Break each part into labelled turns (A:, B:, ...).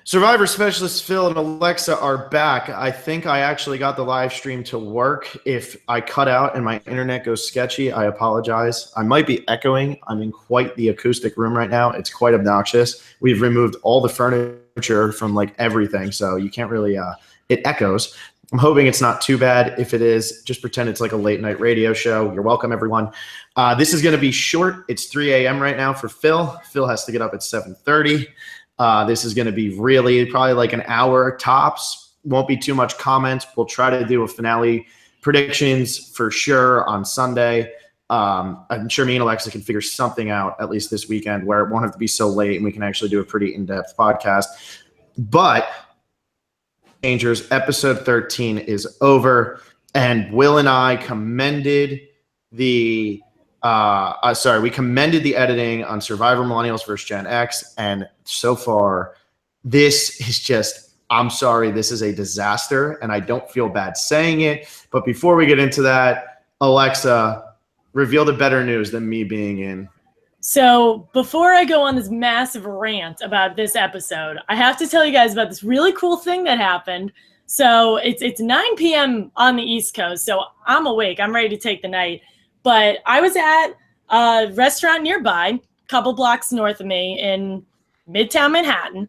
A: Survivor specialists Phil and Alexa are back. I think I actually got the live stream to work. If I cut out and my internet goes sketchy, I apologize. I might be echoing. I'm in quite the acoustic room right now. It's quite obnoxious. We've removed all the furniture from like everything, so you can't really it echoes. I'm hoping it's not too bad. If it is, just pretend it's like a late night radio show. You're welcome, everyone. This is going to be short. It's 3 a.m. right now for Phil. Phil has to get up at 7:30. This is going to be really probably like an hour tops. Won't be too much comments. We'll try to do a finale predictions for sure on Sunday. I'm sure me and Alexa can figure something out at least this weekend where it won't have to be so late and we can actually do a pretty in-depth podcast. But Changers episode 13 is over, and Will and I commended we commended the editing on Survivor Millennials vs. Gen X, and so far, this is just, I'm sorry, this is a disaster, and I don't feel bad saying it. But before we get into that, Alexa, reveal the better news than me being in.
B: So before I go on this massive rant about this episode, I have to tell you guys about this really cool thing that happened. So it's 9 p.m. on the East Coast, so I'm awake. I'm ready to take the night. But I was at a restaurant nearby, a couple blocks north of me in Midtown Manhattan,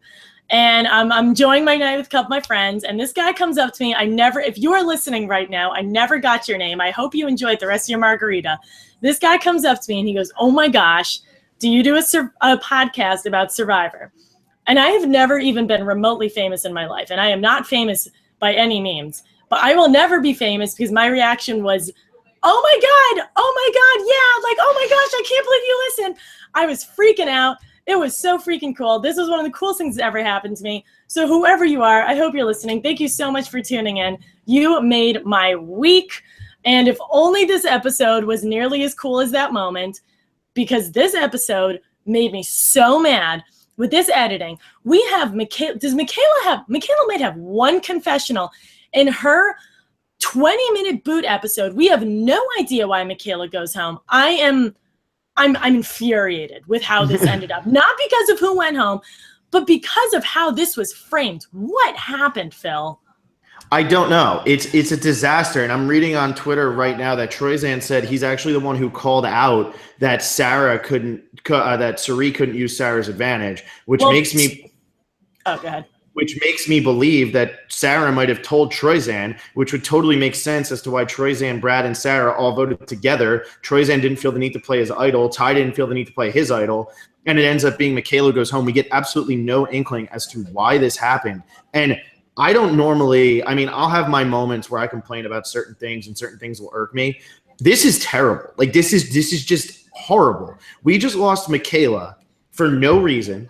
B: and I'm enjoying my night with a couple of my friends, and this guy comes up to me. If you are listening right now, I never got your name. I hope you enjoyed the rest of your margarita. This guy comes up to me, and he goes, "Oh, my gosh, do you do a podcast about Survivor?" And I have never even been remotely famous in my life, and I am not famous by any means, but I will never be famous because my reaction was, "Oh my God, yeah, like, oh my gosh, I can't believe you listen." I was freaking out. It was so freaking cool. This was one of the coolest things that ever happened to me. So whoever you are, I hope you're listening. Thank you so much for tuning in. You made my week. And if only this episode was nearly as cool as that moment, because this episode made me so mad with this editing. We have Michaela might have one confessional in her 20-minute boot episode. We have no idea why Michaela goes home. I'm infuriated with how this ended up. Not because of who went home, but because of how this was framed. What happened, Phil?
A: I don't know. It's a disaster. And I'm reading on Twitter right now that Troyzan said he's actually the one who called out that Sarah that Cirie couldn't use Sarah's advantage, which makes me believe that Sarah might have told Troyzan, which would totally make sense as to why Troyzan, Brad, and Sarah all voted together. Troyzan didn't feel the need to play his idol. Ty didn't feel the need to play his idol. And it ends up being Michaela goes home. We get absolutely no inkling as to why this happened. And I don't normally – I mean, I'll have my moments where I complain about certain things and certain things will irk me. This is terrible. Like, this is just horrible. We just lost Michaela for no reason.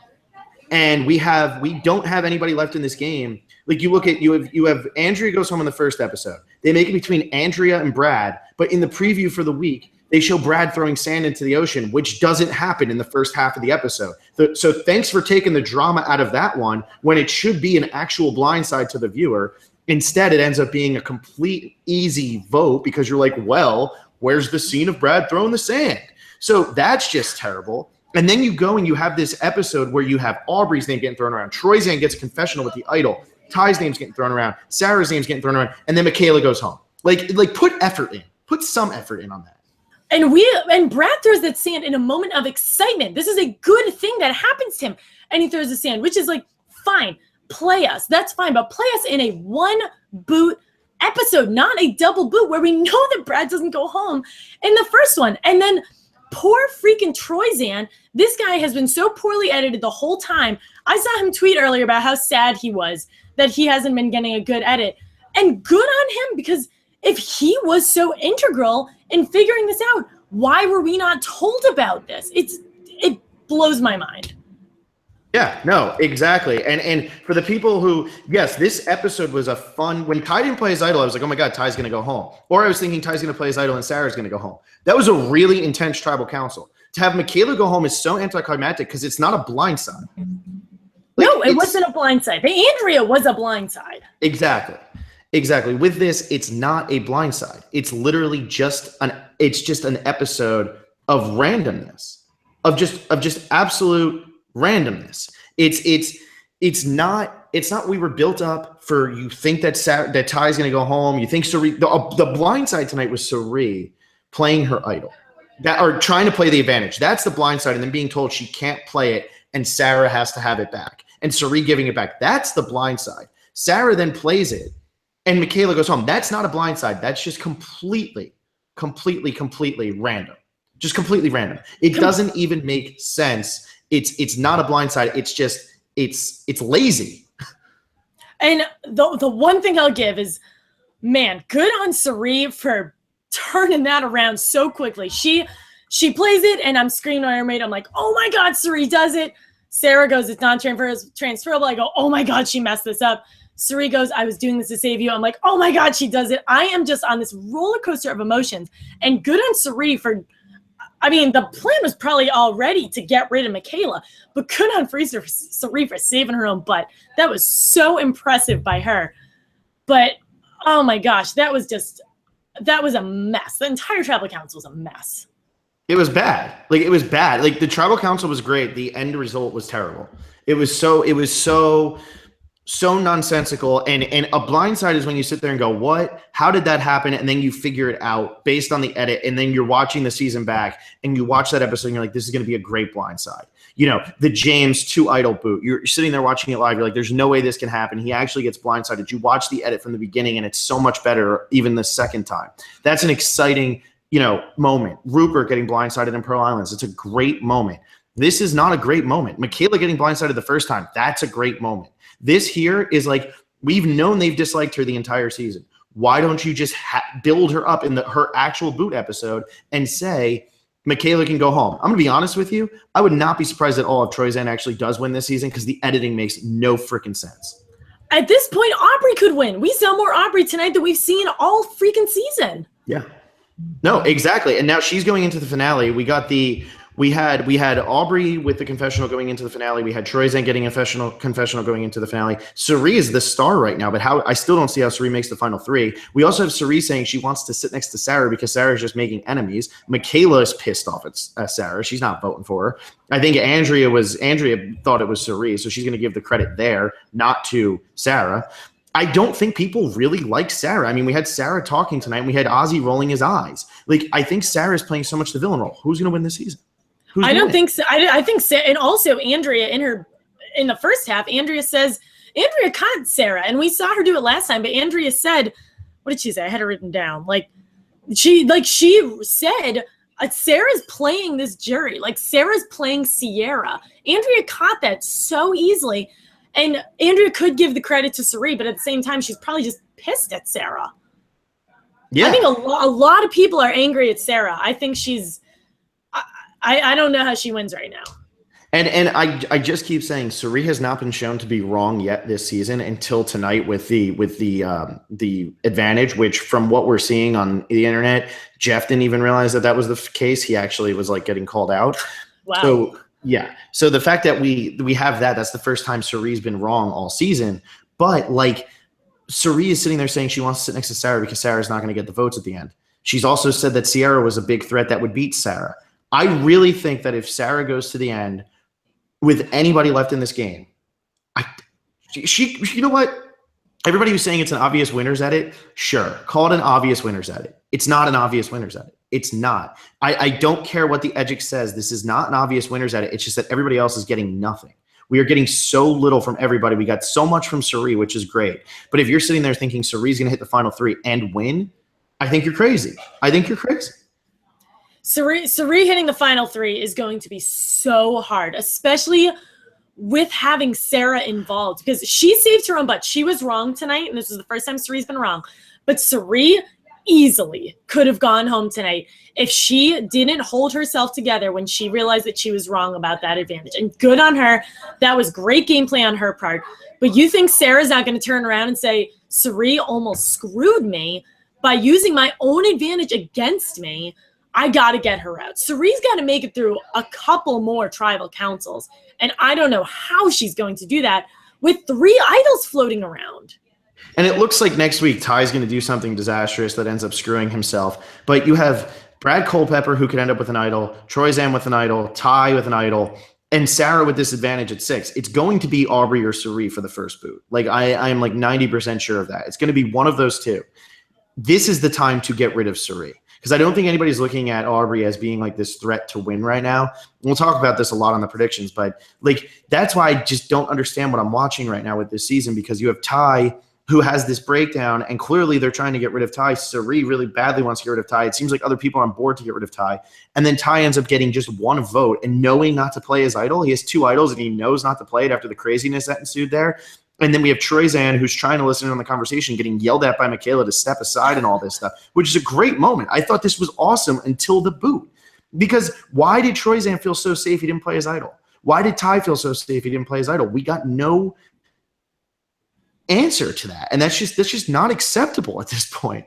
A: And we don't have anybody left in this game. Like, you look at you have Andrea goes home in the first episode. They make it between Andrea and Brad, but in the preview for the week, they show Brad throwing sand into the ocean, which doesn't happen in the first half of the episode. So thanks for taking the drama out of that one when it should be an actual blindside to the viewer. Instead, it ends up being a complete easy vote because you're like, well, where's the scene of Brad throwing the sand? So that's just terrible. And then you go and you have this episode where you have Aubrey's name getting thrown around. Troyzan gets a confessional with the idol. Ty's name's getting thrown around. Sarah's name's getting thrown around. And then Michaela goes home. Like put effort in. Put some effort in on that.
B: And Brad throws that sand in a moment of excitement. This is a good thing that happens to him. And he throws the sand, which is like, fine, play us. That's fine. But play us in a one boot episode, not a double boot where we know that Brad doesn't go home in the first one. And then poor freaking Troyzan. This guy has been so poorly edited the whole time. I saw him tweet earlier about how sad he was that he hasn't been getting a good edit. And good on him, because if he was so integral in figuring this out, why were we not told about this? It blows my mind.
A: Yeah, no, exactly. And for the people who, yes, this episode was a fun, when Ty didn't play his idol, I was like, oh my God, Ty's going to go home. Or I was thinking Ty's going to play his idol and Sarah's going to go home. That was a really intense tribal council. To have Michaela go home is so anticlimactic because it's not a blindside.
B: No, it wasn't a blindside. Andrea was a blindside.
A: Exactly. With this, it's not a blindside. It's literally just an episode of randomness, of just absolute randomness. it's not we were built up for you think that that Ty's going to go home. You think Cirie, the blind side tonight was Cirie playing her idol. That or trying to play the advantage. That's the blind side, and then being told she can't play it and Sarah has to have it back. And Cirie giving it back. That's the blind side. Sarah then plays it and Michaela goes home. That's not a blind side. That's just completely random. Just completely random. It doesn't even make sense. It's not a blind side. It's just it's lazy.
B: And the one thing I'll give is, man, good on Cirie for turning that around so quickly. She plays it, and I'm screaming at her mate. I'm like, oh my God, Cirie does it. Sarah goes, it's non-transferable. I go, oh my God, she messed this up. Cirie goes, I was doing this to save you. I'm like, oh my God, she does it. I am just on this roller coaster of emotions. And good on Cirie for, I mean, the plan was probably already to get rid of Michaela, but good on Cirie for saving her own butt. That was so impressive by her. But, oh my gosh, that was a mess. The entire tribal council was a mess.
A: It was bad. It was bad. The tribal council was great. The end result was terrible. It was so nonsensical. And a blindside is when you sit there and go, what? How did that happen? And then you figure it out based on the edit. And then you're watching the season back and you watch that episode and you're like, this is going to be a great blindside. The James 2 idol boot. You're sitting there watching it live. You're like, there's no way this can happen. He actually gets blindsided. You watch the edit from the beginning and it's so much better even the second time. That's an exciting moment. Rupert getting blindsided in Pearl Islands. It's a great moment. This is not a great moment. Michaela getting blindsided the first time. That's a great moment. This here is we've known they've disliked her the entire season. Why don't you just build her up in her actual boot episode and say, Michaela can go home? I'm going to be honest with you. I would not be surprised at all if Troyzan actually does win this season because the editing makes no freaking sense.
B: At this point, Aubrey could win. We saw more Aubrey tonight than we've seen all freaking season.
A: Yeah. No, exactly. And now she's going into the finale. We had Aubrey with the confessional going into the finale. We had Troyzan getting a confessional going into the finale. Cirie is the star right now, but I still don't see how Cirie makes the final 3. We also have Cirie saying she wants to sit next to Sarah because Sarah's just making enemies. Michaela is pissed off at Sarah. She's not voting for her. I think Andrea thought it was Cirie, so she's going to give the credit there, not to Sarah. I don't think people really like Sarah. I mean, we had Sarah talking tonight, and we had Ozzy rolling his eyes. I think Sarah's playing so much the villain role. Who's going to win this season?
B: I don't think so. I think, and also Andrea in the first half, Andrea caught Sarah, and we saw her do it last time. But Andrea said, what did she say? I had it written down. She said, Sarah's playing this jury. Sarah's playing Sierra. Andrea caught that so easily. And Andrea could give the credit to Cirie, but at the same time, she's probably just pissed at Sarah. Yeah. I think a lot of people are angry at Sarah. I think she's I don't know how she wins right now.
A: And I just keep saying Cirie has not been shown to be wrong yet this season until tonight with the advantage, which from what we're seeing on the internet, Jeff didn't even realize that was the case. He actually was getting called out.
B: Wow.
A: So yeah. So the fact that we have that's the first time Cirie's been wrong all season. But Cirie is sitting there saying she wants to sit next to Sarah because Sarah's not going to get the votes at the end. She's also said that Sierra was a big threat that would beat Sarah. I really think that if Sarah goes to the end with anybody left in this game, you know what? Everybody who's saying it's an obvious winner's edit, sure, call it an obvious winner's edit. It's not an obvious winner's edit. It's not. I don't care what the edit says. This is not an obvious winner's edit. It's just that everybody else is getting nothing. We are getting so little from everybody. We got so much from Cirie, which is great. But if you're sitting there thinking Cirie's going to hit the final 3 and win, I think you're crazy.
B: Cirie hitting the final 3 is going to be so hard, especially with having Sarah involved, because she saved her own butt. She was wrong tonight, and this is the first time Cirie's been wrong. But Cirie easily could have gone home tonight if she didn't hold herself together when she realized that she was wrong about that advantage. And good on her. That was great gameplay on her part. But you think Sarah's not going to turn around and say, Cirie almost screwed me by using my own advantage against me? I got to get her out. Cirie's got to make it through a couple more tribal councils. And I don't know how she's going to do that with 3 idols floating around.
A: And it looks like next week Ty's going to do something disastrous that ends up screwing himself. But you have Brad Culpepper, who could end up with an idol, Troyzan with an idol, Ty with an idol. and Sarah with disadvantage at 6, it's going to be Aubrey or Cirie for the first boot. Like I am like 90% sure of that. It's going to be one of those two. This is the time to get rid of Cirie, because I don't think anybody's looking at Aubrey as being like this threat to win right now. We'll talk about this a lot on the predictions, but like that's why I just don't understand what I'm watching right now with this season, because you have Ty, who has this breakdown, and clearly they're trying to get rid of Ty. Cirie really badly wants to get rid of Ty. It seems like other people are on board to get rid of Ty. And then Ty ends up getting just one vote and knowing not to play his idol. He has 2 idols and he knows not to play it after the craziness that ensued there. And then we have Troyzan, who's trying to listen in on the conversation, getting yelled at by Michaela to step aside and all this stuff, which is a great moment. I thought this was awesome until the boot. Because why did Troyzan feel so safe he didn't play his idol? Why did Ty feel so safe he didn't play his idol? We got no answer to that, and that's just not acceptable at this point.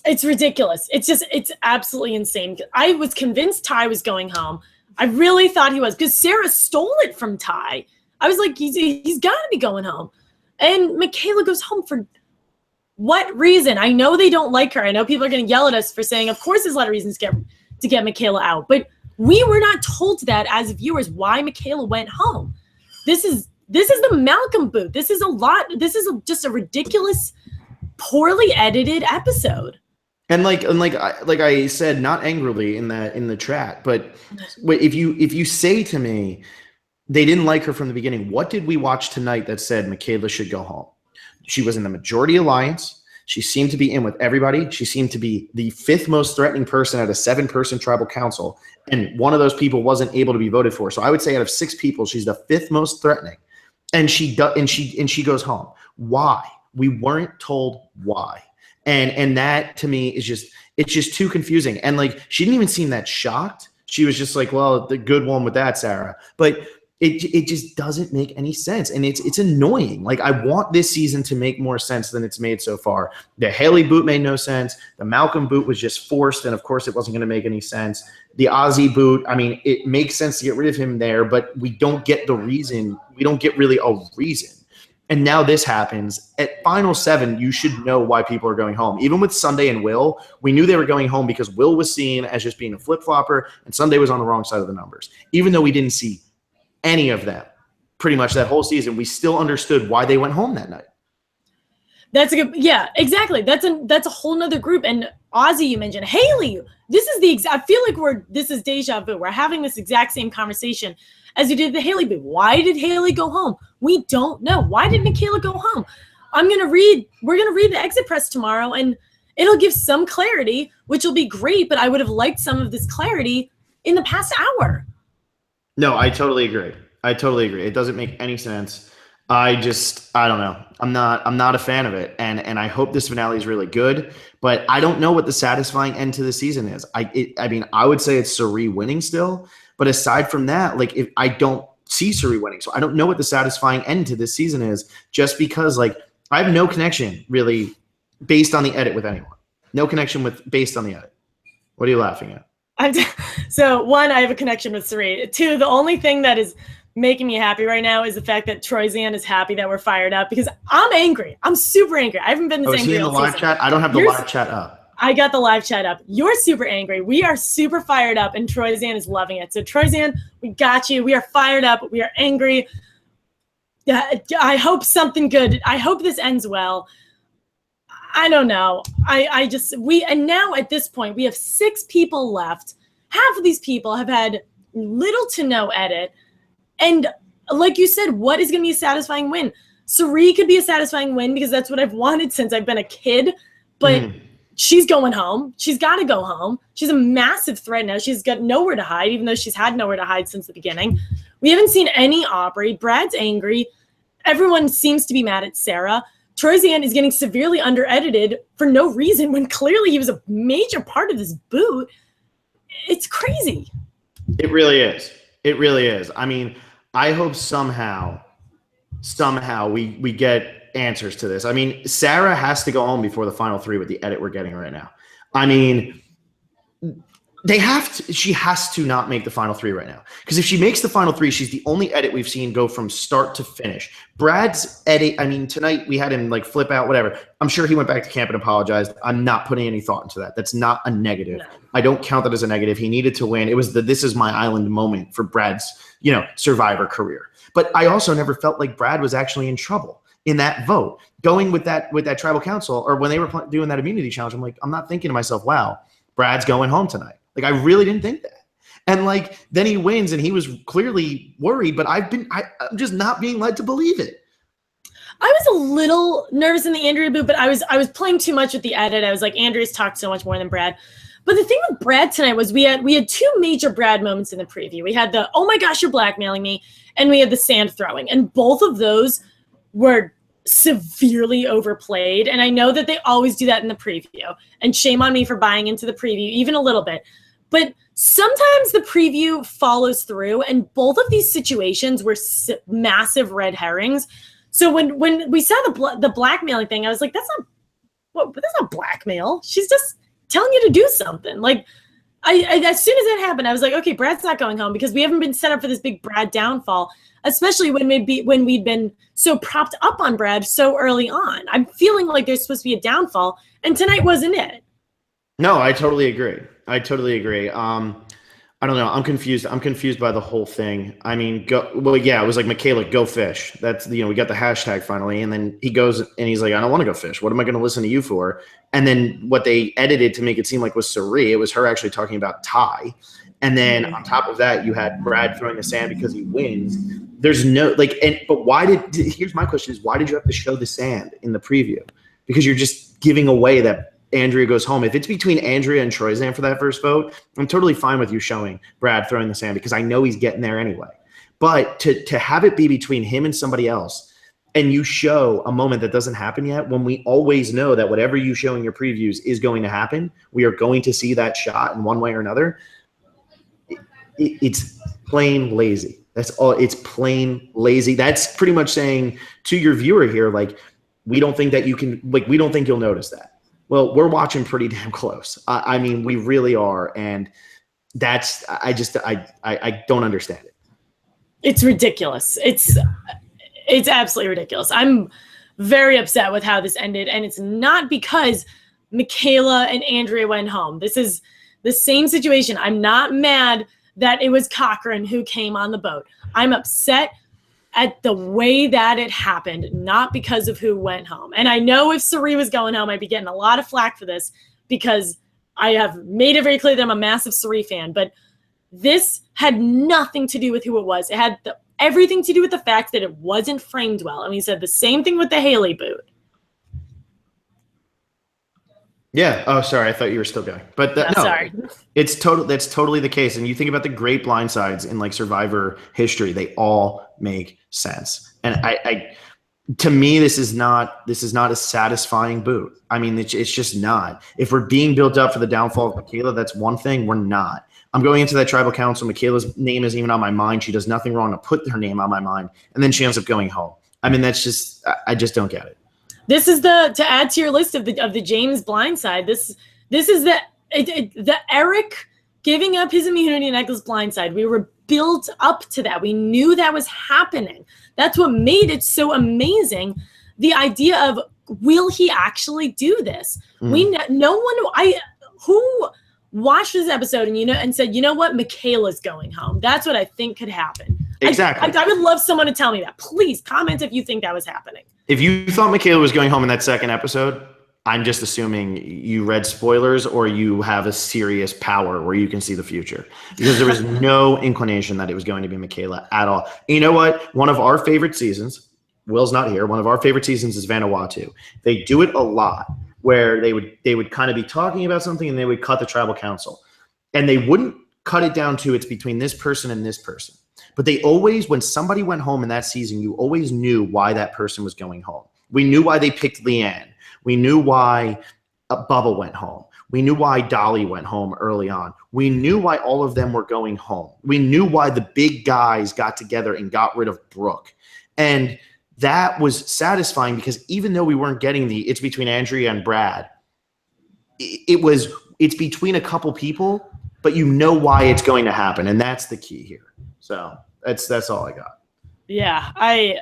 B: It's ridiculous. It's absolutely insane. I was convinced Ty was going home. I really thought he was, because Sarah stole it from Ty. I was like, he's got to be going home. And Michaela goes home for what reason? I know they don't like her. I know people are going to yell at us for saying, of course there's a lot of reasons to get Michaela out, but we were not told that as viewers why Michaela went home. This is the Malcolm boot. This is a lot. This is just a ridiculous, poorly edited episode.
A: And like I said, not angrily in the chat, but if you say to me they didn't like her from the beginning, what did we watch tonight that said Michaela should go home? She was in the majority alliance. She seemed to be in with everybody. She seemed to be the 5th most threatening person at a 7-person tribal council, and one of those people wasn't able to be voted for. So I would say out of 6 people, she's the 5th most threatening. And she goes home. Why? We weren't told why. And that to me is it's just too confusing. And like she didn't even seem that shocked. She was just like, well, the good one with that, Sarah. But it just doesn't make any sense. And it's annoying. Like I want this season to make more sense than it's made so far. The Haley boot made no sense. The Malcolm boot was just forced, and of course it wasn't going to make any sense. The Ozzy boot, I mean, it makes sense to get rid of him there, but we don't get the reason. We don't get really a reason. And now this happens. At Final 7, you should know why people are going home. Even with Sunday and Will, we knew they were going home because Will was seen as just being a flip-flopper, and Sunday was on the wrong side of the numbers. Even though we didn't see any of them pretty much that whole season, we still understood why they went home that night.
B: That's a good, yeah, exactly. That's a whole nother group. And Ozzy, you mentioned Haley. This is the exact. I feel like this is deja vu. We're having this exact same conversation as you did the Haley bit. Why did Haley go home? We don't know. Why did Michaela go home? We're gonna read the exit press tomorrow, and it'll give some clarity, which will be great. But I would have liked some of this clarity in the past hour.
A: No, I totally agree. It doesn't make any sense. I don't know. I'm not a fan of it. And I hope this finale is really good, but I don't know what the satisfying end to the season is. I mean, I would say it's Cirie winning still, but aside from that, like if I don't see Cirie winning, so I don't know what the satisfying end to this season is, just because like I have no connection really based on the edit with anyone. No connection based on the edit. What are you laughing at?
B: So 1, I have a connection with Cirie. 2, the only thing that is making me happy right now is the fact that Troyzan is happy that we're fired up, because I'm angry. I'm super angry. I haven't been this angry all season.
A: The live chat? I don't have the live chat up.
B: I got the live chat up. You're super angry. We are super fired up, and Troyzan is loving it. So Troyzan, we got you. We are fired up. We are angry. I hope something good. I hope this ends well. I don't know. And now at this point, we have 6 people left. Half of these people have had little to no edit. And like you said, what is going to be a satisfying win? Cirie could be a satisfying win because that's what I've wanted since I've been a kid. But she's going home. She's got to go home. She's a massive threat now. She's got nowhere to hide, even though she's had nowhere to hide since the beginning. We haven't seen any Aubrey. Brad's angry. Everyone seems to be mad at Sarah. Troyzan is getting severely under-edited for no reason when clearly he was a major part of this boot. It's crazy.
A: It really is. It really is. I mean, I hope somehow we get answers to this. I mean, Sarah has to go home before the final 3 with the edit we're getting right now. I mean, She has to not make the final three right now. Because if she makes the final three, she's the only edit we've seen go from start to finish. Brad's edit, I mean, tonight we had him like flip out, whatever. I'm sure he went back to camp and apologized. I'm not putting any thought into that. That's not a negative.
B: No.
A: I don't count that as a negative. He needed to win. It was the this is my island moment for Brad's, Survivor career. But I also never felt like Brad was actually in trouble in that vote. Going with that tribal council, or when they were doing that immunity challenge, I'm like, I'm not thinking to myself, wow, Brad's going home tonight. Like, I really didn't think that. And like, then he wins and he was clearly worried, but I'm just not being led to believe it.
B: I was a little nervous in the Andrea boot, but I was playing too much with the edit. I was like, Andrea's talked so much more than Brad. But the thing with Brad tonight was we had two major Brad moments in the preview. We had the, oh my gosh, you're blackmailing me. And we had the sand throwing. And both of those were severely overplayed. And I know that they always do that in the preview. And shame on me for buying into the preview, even a little bit. But sometimes the preview follows through, and both of these situations were massive red herrings. So when we saw the blackmailing thing, I was like, that's not blackmail. She's just telling you to do something. Like, I as soon as that happened, I was like, okay, Brad's not going home, because we haven't been set up for this big Brad downfall, especially when we'd been so propped up on Brad so early on. I'm feeling like there's supposed to be a downfall, and tonight wasn't it.
A: No, I totally agree. I don't know. I'm confused. I'm confused by the whole thing. I mean, it was like, Michaela, go fish. That's, we got the hashtag finally. And then he goes and he's like, I don't want to go fish. What am I going to listen to you for? And then what they edited to make it seem like was Cirie, it was her actually talking about Ty. And then on top of that, you had Brad throwing the sand because he wins. There's no, but here's my question is, why did you have to show the sand in the preview? Because you're just giving away that Andrea goes home. If it's between Andrea and Troyzan for that first vote, I'm totally fine with you showing Brad throwing the sand, because I know he's getting there anyway. But to have it be between him and somebody else, and you show a moment that doesn't happen yet, when we always know that whatever you show in your previews is going to happen, we are going to see that shot in one way or another. It's plain lazy. That's all. It's plain lazy. That's pretty much saying to your viewer here, like, we don't think that you can, like, we don't think you'll notice that. Well, we're watching pretty damn close. I mean, we really are. And that's, I don't understand it.
B: It's ridiculous. It's absolutely ridiculous. I'm very upset with how this ended. And it's not because Michaela and Andrea went home. This is the same situation. I'm not mad that it was Cochran who came on the boat. I'm upset at the way that it happened, not because of who went home. And I know if Cirie was going home, I'd be getting a lot of flack for this, because I have made it very clear that I'm a massive Cirie fan, but this had nothing to do with who it was. It had everything to do with the fact that it wasn't framed well. And we said the same thing with the Haley boot.
A: Yeah. Oh, sorry. I thought you were still going. But no,
B: sorry.
A: That's totally the case. And you think about the great blindsides in like Survivor history, they all make sense. And to me, this is not a satisfying boot. I mean, it's just not. If we're being built up for the downfall of Michaela, that's one thing. We're not. I'm going into that tribal council. Michaela's name isn't even on my mind. She does nothing wrong to put her name on my mind. And then she ends up going home. I mean, I just don't get it.
B: This is to add to your list of the James blindside. This is the Eric giving up his immunity necklace blindside. We were built up to that. We knew that was happening. That's what made it so amazing. The idea of, will he actually do this? Who watched this episode and said, you know what, Michaela's going home. That's what I think could happen.
A: Exactly.
B: I would love someone to tell me that. Please comment if you think that was happening.
A: If you thought Michaela was going home in that second episode, I'm just assuming you read spoilers or you have a serious power where you can see the future, because there was no inclination that it was going to be Michaela at all. And you know what? One of our favorite seasons, Will's not here. One of our favorite seasons is Vanuatu. They do it a lot where they would kind of be talking about something and they would cut the tribal council, and they wouldn't cut it down to it's between this person and this person. But they always, when somebody went home in that season, you always knew why that person was going home. We knew why they picked Leanne. We knew why Bubba went home. We knew why Dolly went home early on. We knew why all of them were going home. We knew why the big guys got together and got rid of Brooke. And that was satisfying, because even though we weren't getting it's between Andrea and Brad, it's between a couple people but you know why it's going to happen, and that's the key here. So that's all I got.
B: Yeah, I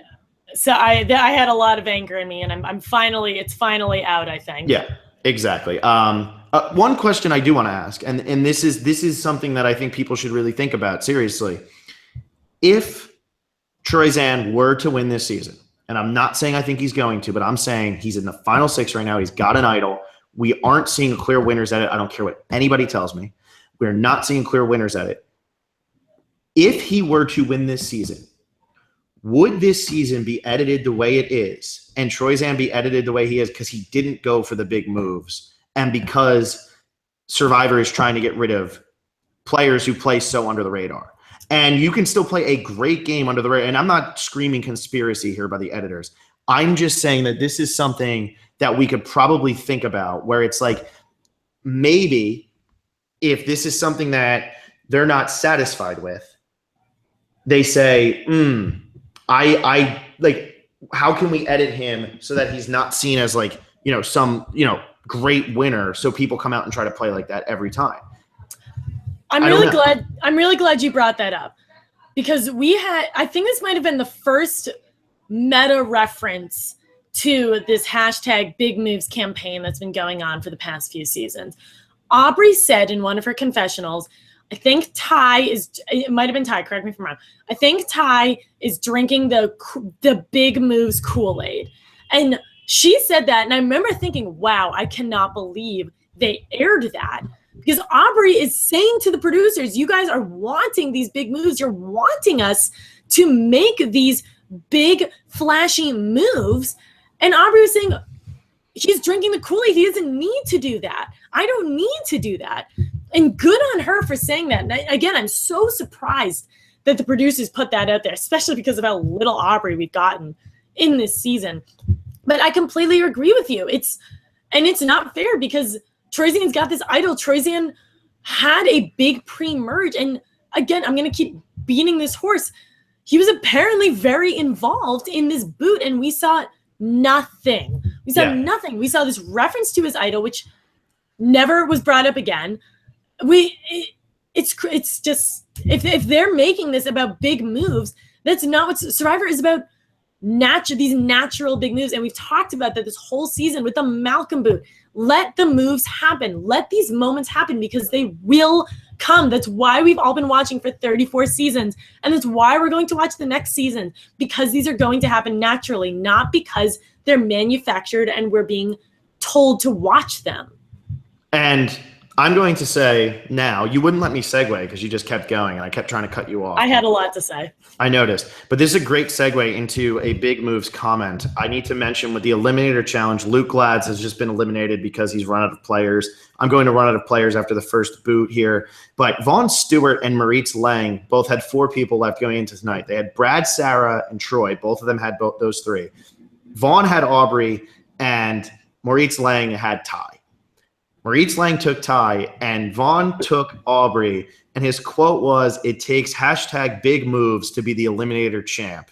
B: had a lot of anger in me, and it's finally out, I think.
A: Yeah, exactly. One question I do want to ask, and this is something that I think people should really think about seriously. If Troyzan were to win this season, and I'm not saying I think he's going to, but I'm saying he's in the final 6 right now. He's got an idol. We aren't seeing clear winners at it. I don't care what anybody tells me. We're not seeing clear winners at it. If he were to win this season, would this season be edited the way it is, and Troyzan be edited the way he is because he didn't go for the big moves, and because Survivor is trying to get rid of players who play so under the radar? And you can still play a great game under the radar. And I'm not screaming conspiracy here by the editors. I'm just saying that this is something that we could probably think about, where it's like, maybe if this is something that they're not satisfied with, they say, I like, how can we edit him so that he's not seen as like, some, great winner, so people come out and try to play like that every time. I'm really glad you brought that up, because I think this might have been the first meta reference to this hashtag Big Moves campaign that's been going on for the past few seasons. Aubrey said in one of her confessionals, I think it might have been Ty, correct me if I'm wrong, I think Ty is drinking the Big Moves Kool-Aid. And she said that, and I remember thinking, wow, I cannot believe they aired that. Because Aubrey is saying to the producers, you guys are wanting these big moves. You're wanting us to make these big, flashy moves. And Aubrey was saying, he's drinking the Kool-Aid. He doesn't need to do that. I don't need to do that. And good on her for saying that. And again, I'm so surprised that the producers put that out there, especially because of how little Aubrey we've gotten in this season. But I completely agree with you. It's not fair, because Troyzan's got this idol. Troyzan had a big pre-merge. And again, I'm going to keep beating this horse. He was apparently very involved in this boot, and we saw nothing. We saw nothing. We saw this reference to his idol, which never was brought up again. It's just, if they're making this about big moves, that's not what Survivor is about. These natural big moves. And we've talked about that this whole season with the Malcolm boot. Let the moves happen. Let these moments happen, because they will come. That's why we've all been watching for 34 seasons. And that's why we're going to watch the next season, because these are going to happen naturally, not because they're manufactured and we're being told to watch them. And I'm going to say now, you wouldn't let me segue because you just kept going and I kept trying to cut you off. I had a lot to say. I noticed. But this is a great segue into a Big Moves comment. I need to mention, with the Eliminator Challenge, Luke Glads has just been eliminated because he's run out of players. I'm going to run out of players after the first boot here. But Vaughn Stewart and Moritz Lang both had 4 people left going into tonight. They had Brad, Sarah, and Troy. Both of them had those 3. Vaughn had Aubrey, and Moritz Lang had Ty. Moritz Lang took Ty, and Vaughn took Aubrey, and his quote was, "It takes hashtag big moves to be the Eliminator champ."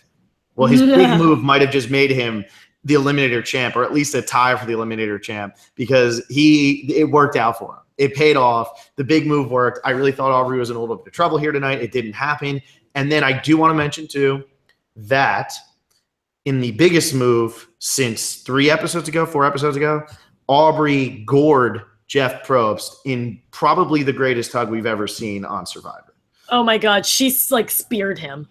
A: Well, his big move might have just made him the Eliminator champ, or at least a tie for the Eliminator champ, because it worked out for him. It paid off. The big move worked. I really thought Aubrey was in a little bit of trouble here tonight. It didn't happen. And then I do want to mention, too, that in the biggest move since 4 episodes ago, Aubrey gored Jeff Probst in probably the greatest hug we've ever seen on Survivor. Oh my God, she's like speared him.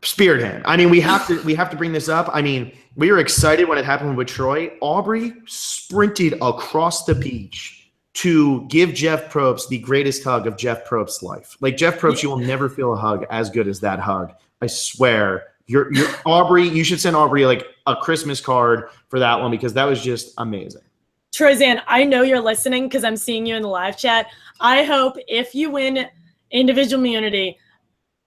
A: I mean, we have to bring this up. I mean, we were excited when it happened with Troy. Aubrey sprinted across the beach to give Jeff Probst the greatest hug of Jeff Probst's life. Like, Jeff Probst, you will never feel a hug as good as that hug. I swear. You're Aubrey. You should send Aubrey like a Christmas card for that one, because that was just amazing. Troyzan, I know you're listening because I'm seeing you in the live chat. I hope if you win individual immunity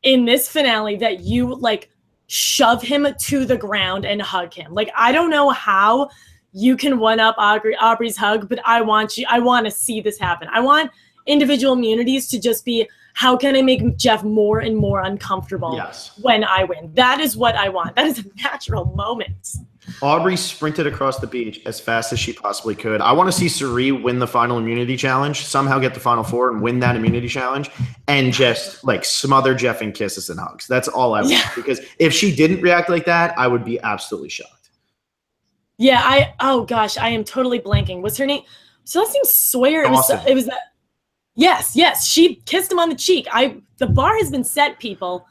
A: in this finale that you like shove him to the ground and hug him. Like, I don't know how you can one up Aubrey's hug, but I want to see this happen. I want individual immunities to just be, how can I make Jeff more and more uncomfortable when I win? That is what I want. That is a natural moment. Aubrey sprinted across the beach as fast as she possibly could. I want to see Cirie win the final immunity challenge, somehow get the final four and win that immunity challenge, and just like smother Jeff in kisses and hugs. That's all I want. Because if she didn't react like that, I would be absolutely shocked.
B: Yeah, oh gosh, I am totally blanking. What's her name? So last name Sawyer. It was that. Yes. She kissed him on the cheek. The bar has been set, people.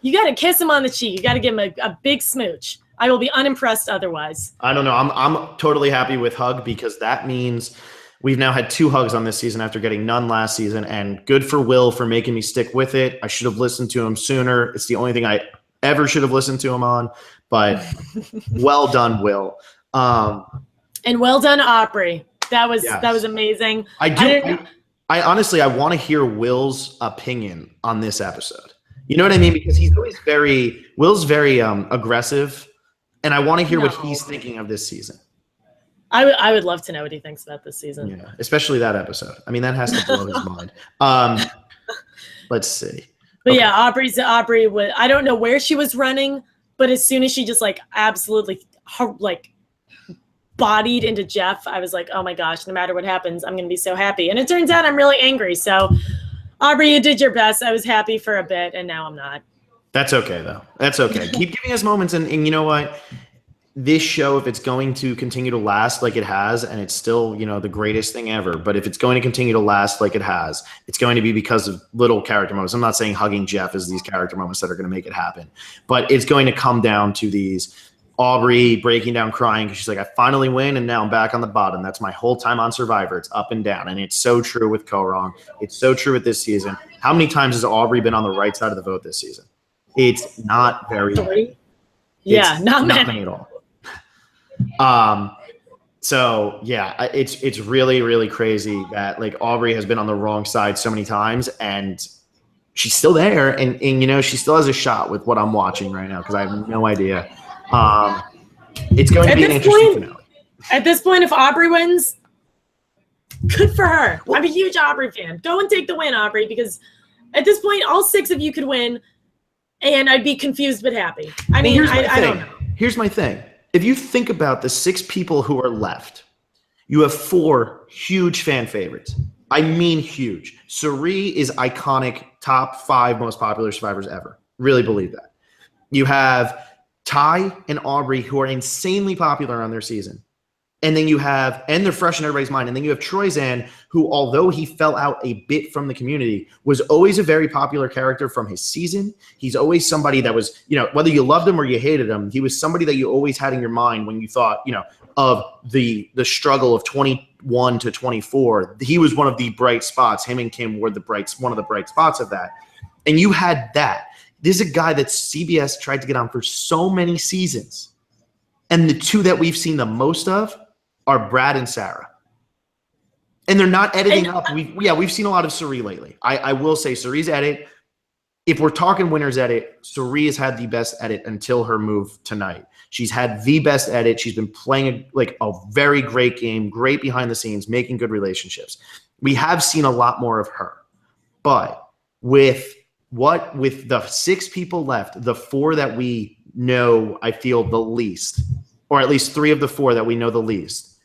B: You got to kiss him on the cheek. You got to give him a big smooch. I will be unimpressed otherwise.
A: I don't know. I'm totally happy with hug because that means we've now had 2 hugs on this season after getting none last season, and good for Will for making me stick with it. I should have listened to him sooner. It's the only thing I ever should have listened to him on, but well done, Will.
B: And well done, Aubrey. That was amazing.
A: I honestly want to hear Will's opinion on this episode. You know what I mean? Because Will's very aggressive, and I want to hear what he's thinking of this season.
B: I would love to know what he thinks about this season.
A: Yeah, especially that episode. I mean, that has to blow his mind. Let's see.
B: But okay. Yeah, Aubrey was, I don't know where she was running, but as soon as she just like absolutely like bodied into Jeff, I was like, oh my gosh, no matter what happens, I'm going to be so happy. And it turns out I'm really angry. So Aubrey, you did your best. I was happy for a bit, and now I'm not. That's
A: okay, though. That's okay. Keep giving us moments, and you know what? This show, if it's going to continue to last like it has, and it's still, the greatest thing ever, but if it's going to continue to last like it has, it's going to be because of little character moments. I'm not saying hugging Jeff is these character moments that are going to make it happen, but it's going to come down to these Aubrey breaking down crying because she's like, I finally win, and now I'm back on the bottom. That's my whole time on Survivor. It's up and down, and it's so true with Kaoh-Rong. It's so true with this season. How many times has Aubrey been on the right side of the vote this season? It's not very many.
B: Yeah, not many
A: at all. So yeah, it's really, really crazy that like Aubrey has been on the wrong side so many times, and she's still there, and she still has a shot with what I'm watching right now because I have no idea. It's going to be an interesting finale.
B: At this point, if Aubrey wins, good for her. I'm a huge Aubrey fan. Go and take the win, Aubrey, because at this point, all 6 of you could win, and I'd be confused but happy. I mean, I don't know.
A: Here's my thing. If you think about the 6 people who are left, you have 4 huge fan favorites. I mean huge. Cirie is iconic, top 5 most popular survivors ever. Really believe that. You have Ty and Aubrey, who are insanely popular on their season. And then and they're fresh in everybody's mind. And then you have Troyzan, who, although he fell out a bit from the community, was always a very popular character from his season. He's always somebody that was, whether you loved him or you hated him, he was somebody that you always had in your mind when you thought, of the struggle of 21 to 24. He was one of the bright spots. Him and Kim were one of the bright spots of that. And you had that. This is a guy that CBS tried to get on for so many seasons. And the 2 that we've seen the most of are Brad and Sarah. And they're not editing up. We've seen a lot of Cirie lately. I will say Cirie's edit, if we're talking winner's edit, Cirie has had the best edit until her move tonight. She's had the best edit. She's been playing a very great game, great behind the scenes, making good relationships. We have seen a lot more of her. But with the 6 people left, the 4 that we know, I feel the least, or at least 3 of the 4 that we know the least,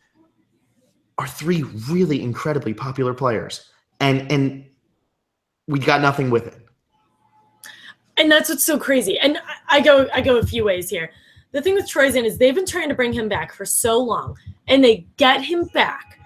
A: are 3 really incredibly popular players. And we got nothing with it.
B: And that's what's so crazy. And I go a few ways here. The thing with Troyzan is they've been trying to bring him back for so long, and they get him back.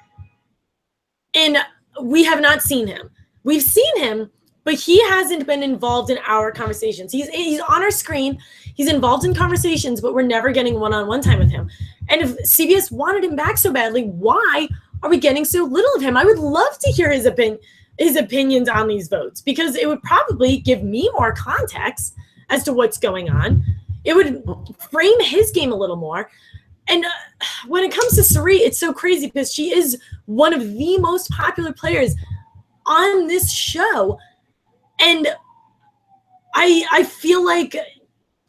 B: And we have not seen him. We've seen him, but he hasn't been involved in our conversations. He's on our screen. He's involved in conversations, but we're never getting one-on-one time with him. And if CBS wanted him back so badly, why are we getting so little of him? I would love to hear his opinions on these votes, because it would probably give me more context as to what's going on. It would frame his game a little more. And when it comes to Cirie, it's so crazy because she is one of the most popular players on this show. And I feel like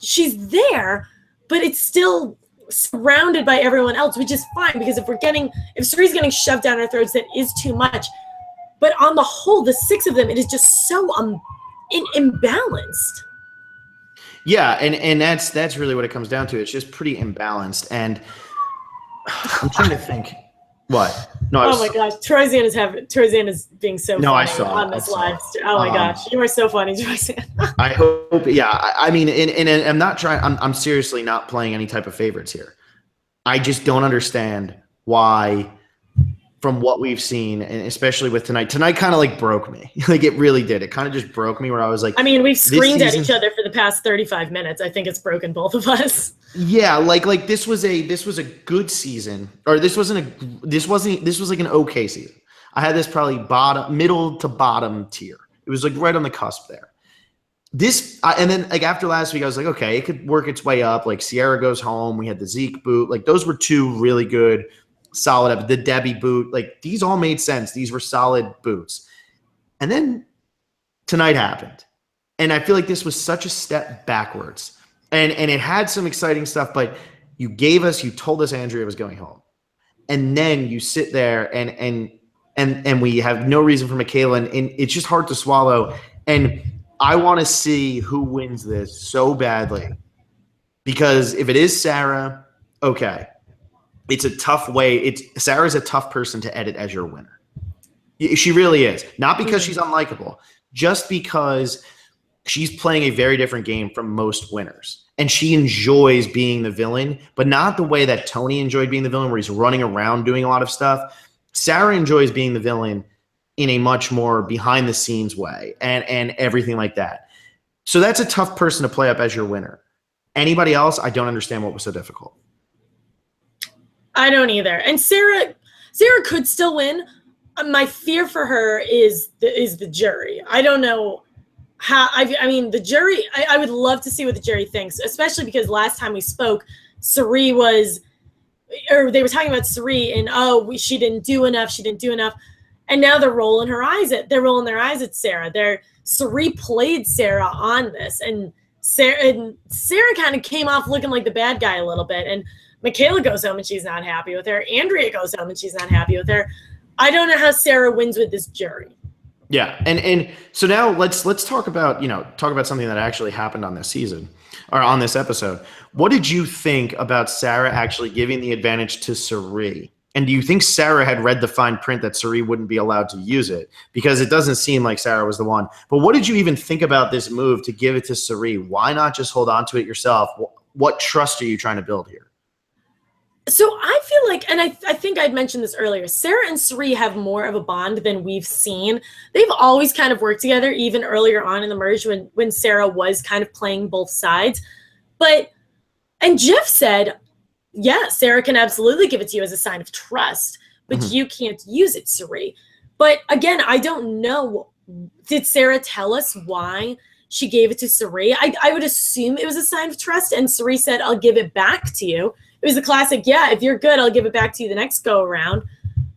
B: she's there, but it's still surrounded by everyone else, which is fine, because if Cirie's getting shoved down our throats, that is too much. But on the whole, the 6 of them, it is just so imbalanced.
A: Yeah, and that's really what it comes down to. It's just pretty imbalanced, and I'm trying to think. What? No,
B: Oh my gosh, Troyzan is being so
A: No, I
B: funny
A: saw it.
B: on this
A: I saw
B: live.
A: it.
B: Oh my gosh, you are so funny, Troyzan.
A: I hope. Yeah, I mean, and I'm not trying. I'm seriously not playing any type of favorites here. I just don't understand why, from what we've seen, and especially with tonight kind of like broke me. Like it really did. It kind of just broke me where I was like,
B: I mean, we've screamed at
A: season,
B: each other for the past 35 minutes. I think it's broken both of us.
A: Yeah, like this was a good season, or this was like an okay season. I had this probably middle to bottom tier. It was like right on the cusp there. And then like after last week, I was like, okay, it could work its way up. Like Sierra goes home. We had the Zeke boot. Like those were two really good, solid. The Debbie boot. Like these all made sense. These were solid boots. And then tonight happened, and I feel like this was such a step backwards. And it had some exciting stuff, but you told us Andrea was going home, and then you sit there and we have no reason for Michaela, and it's just hard to swallow. And I want to see who wins this so badly, because if it is Sarah, okay, it's a tough way. Sarah's a tough person to edit as your winner. She really is, not because she's unlikable, just because she's playing a very different game from most winners. And she enjoys being the villain, but not the way that Tony enjoyed being the villain, where he's running around doing a lot of stuff. Sarah enjoys being the villain in a much more behind the scenes way and everything like that. So that's a tough person to play up as your winner. Anybody else, I don't understand what was so difficult.
B: I don't either. And Sarah could still win. My fear for her is the jury. I don't know how. I mean, the jury. I would love to see what the jury thinks, especially because last time we spoke, they were talking about Cirie and she didn't do enough, and now they're rolling their eyes at Sarah. Cirie played Sarah on this, and Sarah kind of came off looking like the bad guy a little bit, and Michaela goes home and she's not happy with her. Andrea goes home and she's not happy with her. I don't know how Sarah wins with this jury.
A: Yeah, and so now let's talk about something that actually happened on this season or on this episode. What did you think about Sarah actually giving the advantage to Cirie? And do you think Sarah had read the fine print that Cirie wouldn't be allowed to use it? Because it doesn't seem like Sarah was the one. But what did you even think about this move to give it to Cirie? Why not just hold on to it yourself? What trust are you trying to build here?
B: So I feel like, and I think I'd mentioned this earlier, Sarah and Cirie have more of a bond than we've seen. They've always kind of worked together, even earlier on in the merge when Sarah was kind of playing both sides. And Jeff said, yeah, Sarah can absolutely give it to you as a sign of trust, but you can't use it, Cirie. But again, I don't know. Did Sarah tell us why she gave it to Cirie? I would assume it was a sign of trust, and Cirie said, I'll give it back to you. It was a classic, yeah, if you're good, I'll give it back to you the next go around.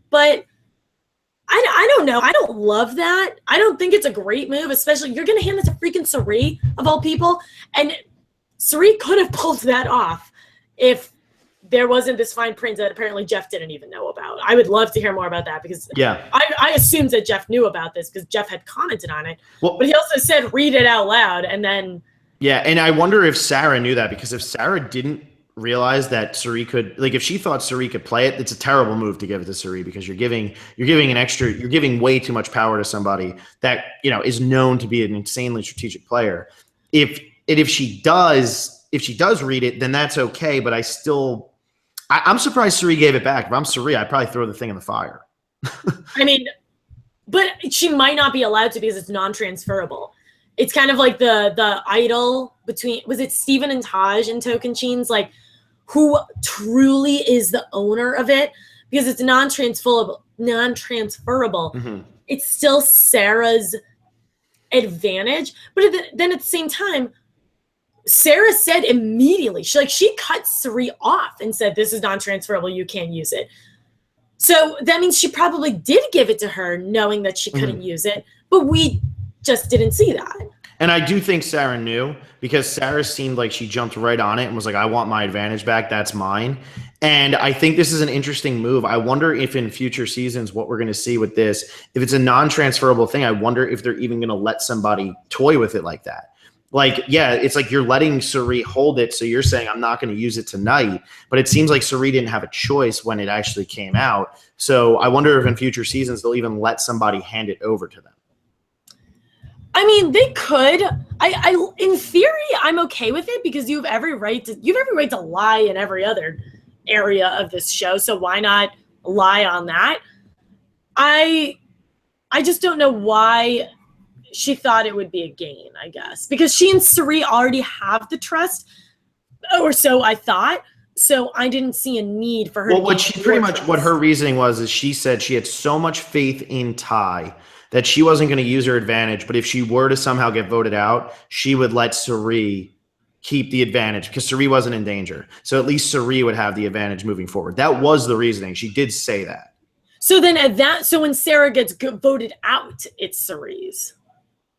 B: But I don't know. I don't love that. I don't think it's a great move, especially you're going to hand it to freaking Cirie, of all people. And Cirie could have pulled that off if there wasn't this fine print that apparently Jeff didn't even know about. I would love to hear more about that, because I assumed that Jeff knew about this because Jeff had commented on it. Well, but he also said, read it out loud. And then. Yeah,
A: and I wonder if Sarah knew that, because if Sarah didn't realize that Cirie could, like, if she thought Cirie could play it, it's a terrible move to give it to Cirie, because you're giving way too much power to somebody that, is known to be an insanely strategic player. If she does read it, then that's okay. But I'm surprised Cirie gave it back. If I'm Cirie, I'd probably throw the thing in the fire.
B: I mean, but she might not be allowed to, because it's non-transferable. It's kind of like the idol between, was it Steven and Taj in Tocantins? Like, who truly is the owner of it? Because it's non-transferable. It's still Sarah's advantage. But then at the same time, Sarah said immediately, she cut Cirie off and said, this is non-transferable, you can't use it. So that means she probably did give it to her knowing that she couldn't use it, but we just didn't see that.
A: And I do think Sarah knew, because Sarah seemed like she jumped right on it and was like, I want my advantage back. That's mine. And I think this is an interesting move. I wonder if in future seasons, what we're going to see with this, if it's a non-transferable thing, I wonder if they're even going to let somebody toy with it like that. Like, yeah, it's like you're letting Cirie hold it, so you're saying I'm not going to use it tonight. But it seems like Cirie didn't have a choice when it actually came out. So I wonder if in future seasons they'll even let somebody hand it over to them.
B: I mean, they could. I in theory, I'm okay with it because you have every right to lie in every other area of this show. So why not lie on that? I just don't know why she thought it would be a gain, I guess, because she and Cirie already have the trust, or so I thought. So I didn't see a need for her.
A: Well, what her reasoning was is she said she had so much faith in Tai that she wasn't going to use her advantage, but if she were to somehow get voted out, she would let Cirie keep the advantage because Cirie wasn't in danger. So at least Cirie would have the advantage moving forward. That was the reasoning. She did say that.
B: So then so when Sarah gets voted out, it's Cirie's.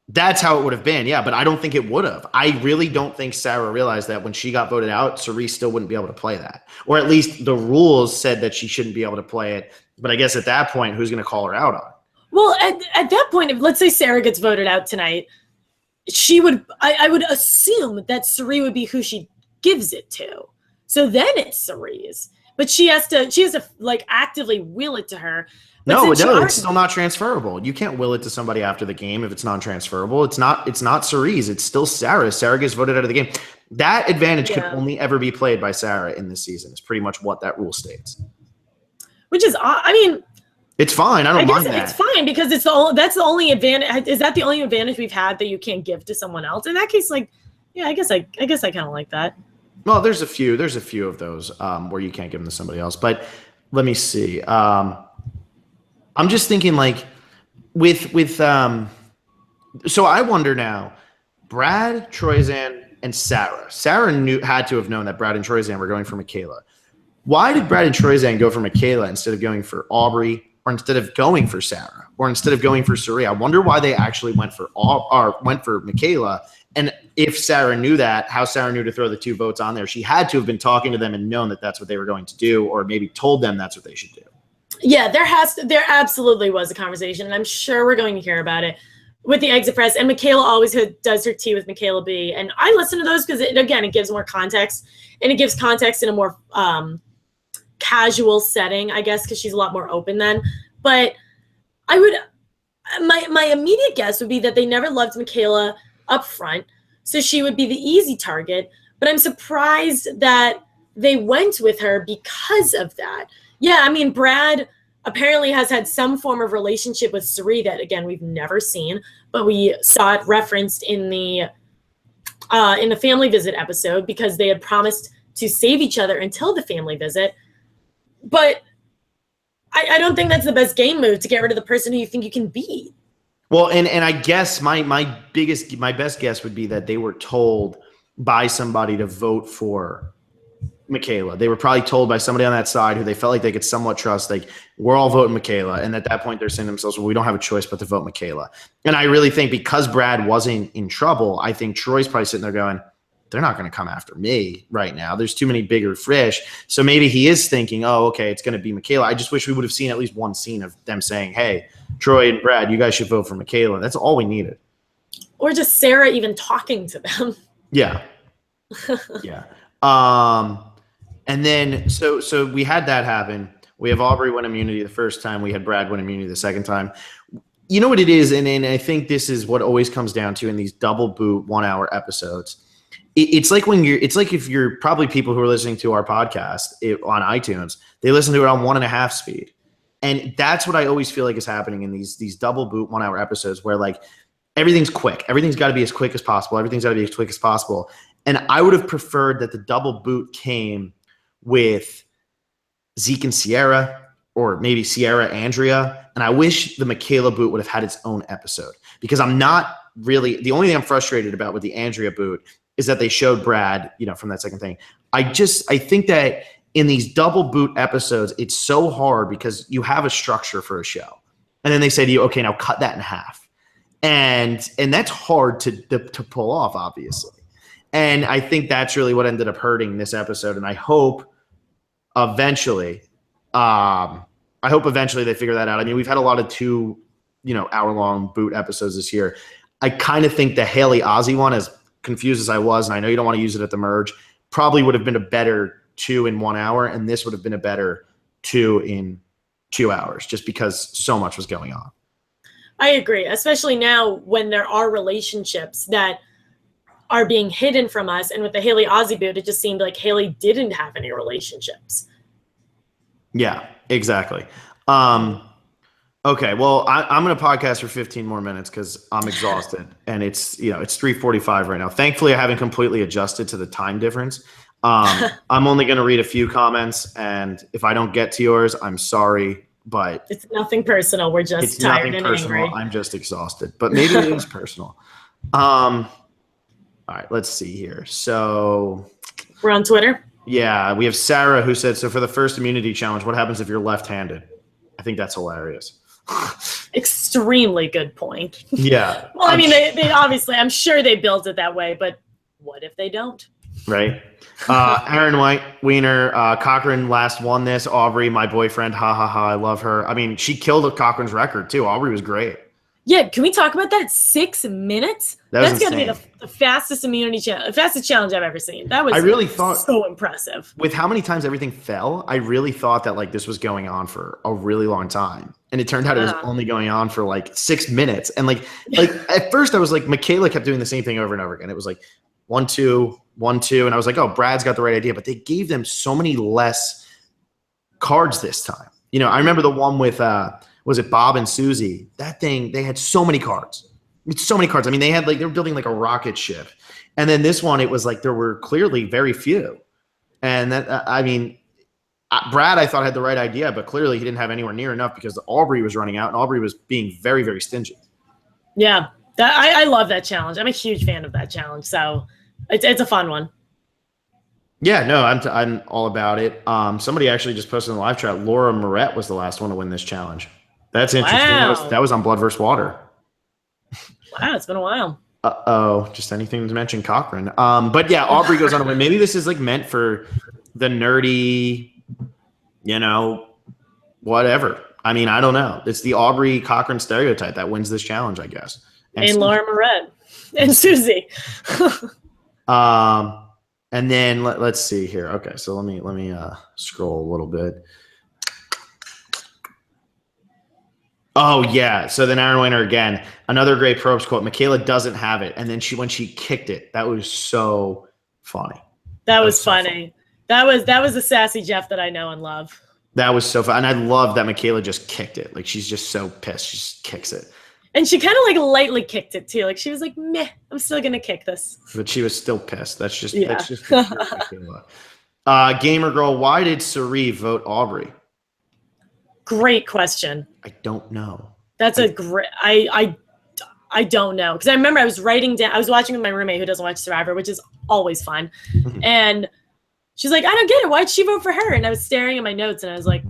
A: That's how it would have been, yeah, but I don't think it would have. I really don't think Sarah realized that when she got voted out, Cirie still wouldn't be able to play that. Or at least the rules said that she shouldn't be able to play it. But I guess at that point, who's going to call her out on it?
B: Well, at that point, if let's say Sarah gets voted out tonight, I would assume that Cirie would be who she gives it to. So then it's Cirie's. But she has to like actively will it to her. But
A: No, it's still not transferable. You can't will it to somebody after the game if it's non-transferable. It's not Cirie's. It's still Sarah's. Sarah gets voted out of the game. That advantage can only ever be played by Sarah in this season. It's pretty much what that rule states.
B: Which is, I mean,
A: it's fine. I don't mind that.
B: It's fine because that's the only advantage. Is that the only advantage we've had that you can't give to someone else? In that case, like, yeah, I guess I kind of like that.
A: Well, there's a few of those where you can't give them to somebody else. But let me see. I'm just thinking like so I wonder now, Brad, Troyzan, and Sarah. Sarah had to have known that Brad and Troyzan were going for Michaela. Why did Brad and Troyzan go for Michaela instead of going for Aubrey, or instead of going for Sarah, or instead of going for Cirie? I wonder why they actually went for Michaela. And if Sarah knew that, how Sarah knew to throw the two votes on there. She had to have been talking to them and known that that's what they were going to do, or maybe told them that's what they should do.
B: Yeah, there absolutely was a conversation, and I'm sure we're going to hear about it with the Exit Press. And Michaela always does her tea with Michaela B. And I listen to those because, it gives more context, and it gives context in a more casual setting, I guess, because she's a lot more open then. But my immediate guess would be that they never loved Michaela up front, so she would be the easy target. But I'm surprised that they went with her because of that. Yeah, I mean, Brad apparently has had some form of relationship with Cirie that, again, we've never seen, but we saw it referenced in the family visit episode because they had promised to save each other until the family visit. But I don't think that's the best game move, to get rid of the person who you think you can beat.
A: Well, and I guess my best guess would be that they were told by somebody to vote for Michaela. They were probably told by somebody on that side who they felt like they could somewhat trust, like, we're all voting Michaela. And at that point, they're saying to themselves, well, we don't have a choice but to vote Michaela. And I really think because Brad wasn't in trouble, I think Troy's probably sitting there going, they're not going to come after me right now. There's too many bigger fish. So maybe he is thinking, oh, okay, it's going to be Michaela. I just wish we would have seen at least one scene of them saying, hey, Troy and Brad, you guys should vote for Michaela. That's all we needed.
B: Or just Sarah even talking to them.
A: Yeah. Yeah. And then so we had that happen. We have Aubrey win immunity the first time. We had Brad win immunity the second time. You know what it is, and I think this is what always comes down to in these double boot 1 hour episodes. It's like if you're probably people who are listening to our podcast on iTunes, they listen to it on 1.5 speed. And that's what I always feel like is happening in these double boot 1 hour episodes where like everything's quick. Everything's got to be as quick as possible. Everything's got to be as quick as possible. And I would have preferred that the double boot came with Zeke and Sierra, or maybe Sierra, Andrea. And I wish the Michaela boot would have had its own episode, because I'm not really, the only thing I'm frustrated about with the Andrea boot is that they showed Brad, from that second thing. I think that in these double boot episodes, it's so hard because you have a structure for a show. And then they say to you, okay, now cut that in half. And that's hard to pull off, obviously. And I think that's really what ended up hurting this episode. And I hope eventually they figure that out. I mean, we've had a lot of 2, hour-long boot episodes this year. I kind of think the Haley Ozzy one is confused as I was, and I know you don't want to use it at the merge, probably would have been a better 2 in 1 hour, and this would have been a better 2 in 2 hours, just because so much was going on.
B: I agree, especially now when there are relationships that are being hidden from us. And with the Haley Aussie boot, it just seemed like Haley didn't have any relationships.
A: Yeah, exactly. Okay, well, I'm going to podcast for 15 more minutes because I'm exhausted, and it's 3:45 right now. Thankfully, I haven't completely adjusted to the time difference. I'm only going to read a few comments, and if I don't get to yours, I'm sorry, but
B: it's nothing personal. We're just tired and angry.
A: I'm just exhausted, but maybe it is personal. All right, let's see here. So
B: we're on Twitter.
A: Yeah, we have Sarah who said, so for the first immunity challenge, what happens if you're left-handed? I think that's hilarious.
B: Extremely good point.
A: Yeah.
B: Well, I mean, they obviously, I'm sure they built it that way, but what if they don't?
A: Right. Aaron Wiener, Cochran last won this. Aubrey, my boyfriend, ha ha ha, I love her. I mean, she killed Cochran's record too. Aubrey was great.
B: Yeah, can we talk about that? 6 minutes? That's got to be the fastest immunity challenge, fastest challenge I've ever seen. That was, I really thought, so impressive.
A: With how many times everything fell, I really thought that like this was going on for a really long time. And it turned out it was only going on for like 6 minutes. And like at first I was like, Michaela kept doing the same thing over and over again. It was like 1, 2, 1, 2. And I was like, oh, Brad's got the right idea. But they gave them so many less cards this time. You know, I remember the one with, was it Bob and Susie? That thing, they had so many cards. So many cards. I mean, they were building like a rocket ship. And then this one, it was like there were clearly very few. And that, I mean, Brad, I thought, had the right idea, but clearly he didn't have anywhere near enough because Aubrey was running out and Aubrey was being very, very stingy.
B: Yeah, I love that challenge. I'm a huge fan of that challenge. So it's a fun one.
A: Yeah, no, I'm all about it. Somebody actually just posted in the live chat, Laura Moret was the last one to win this challenge. That's interesting.
B: Wow.
A: That was on Blood vs. Water.
B: Wow, it's been a while.
A: Uh-oh, just anything to mention Cochran. But yeah, Aubrey goes on to win. Maybe this is like meant for the nerdy, whatever. I mean, I don't know. It's the Aubrey Cochran stereotype that wins this challenge, I guess.
B: And Laura Moret and Susie.
A: And then let's see here. Okay, so let me scroll a little bit. Oh yeah. So then Aaron Wiener again, another great Probst quote. Michaela doesn't have it, and then when she kicked it, that was so funny.
B: That was funny. That was the sassy Jeff that I know and love.
A: That was so fun, and I love that Michaela just kicked it. Like she's just so pissed, she just kicks it.
B: And she kind of like lightly kicked it too. Like she was like, "Meh, I'm still gonna kick this."
A: But she was still pissed. That's just Michaela. Gamer girl, why did Sari vote Aubrey?
B: Great question.
A: I don't know.
B: That's a great. I don't know, because I remember I was writing down. I was watching with my roommate who doesn't watch Survivor, which is always fun, and she's like, "I don't get it. Why'd she vote for her?" And I was staring at my notes, and I was like,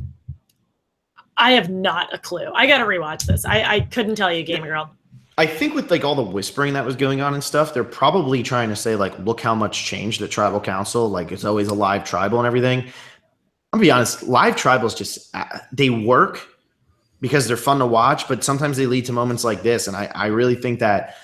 B: "I have not a clue. I got to rewatch this. I couldn't tell you, Gamer Girl."
A: I think with like all the whispering that was going on and stuff, they're probably trying to say like, look how much changed at Tribal Council. Like it's always a live tribal and everything. I'm gonna be honest, live tribals just they work because they're fun to watch, but sometimes they lead to moments like this. And I really think that